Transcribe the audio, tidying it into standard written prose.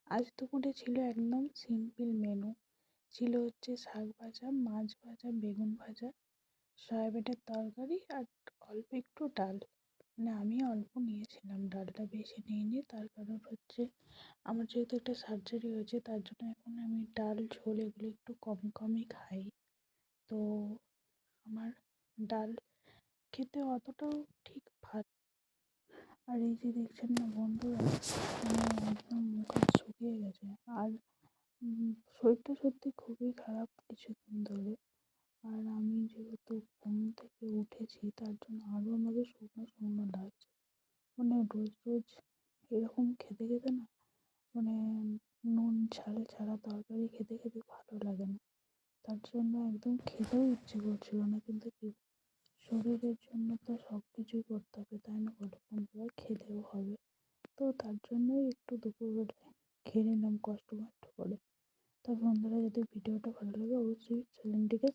আজ দুপুরে ছিল একদম সিম্পল মেনু। ছিল হচ্ছে শাক ভাজা, মাছ ভাজা, বেগুন ভাজা, সয়াবিনের তরকারি আর অল্প একটু ডাল। মানে আমি অল্প নিয়েছিলাম, ডালটা বেশি নিইনি। তার কারণ হচ্ছে আমার যেহেতু একটা সার্জারি হয়েছে, তার জন্য এখন আমি ডাল ঝোল এগুলো একটু কম কমই খাই। তো আমার ডাল খেতে অতটাও ঠিক ভালো। আর এই যে দেখছেন না বন্ধুরা, মানে একদম মুখ হাত শুকিয়ে গেছে। আর শরীরটা সত্যি খুবই খারাপ কিছুদিন ধরে। আর আমি যেহেতু ঘুম থেকে উঠেছি, তার জন্য আরও আমাকে শুকনো শুকনো লাগছে। মানে রোজ রোজ এরকম খেতে খেতে না, মানে নুন ঝাল ছাড়া তরকারি খেতে খেতে ভালো লাগে না। তার জন্য একদম খেতেও ইচ্ছে করছিল না, কিন্তু কি, শরীরের জন্য তো সব কিছুই করতে হবে, তাই না বলো বন্ধুরা? খেতেও হবে। তো তার জন্যই একটু দুপুরবেলায় খেয়ে নিলাম কষ্ট করে। তো বন্ধুরা, যদি ভিডিওটা ভালো লাগে অবশ্যই চ্যানেলটিকে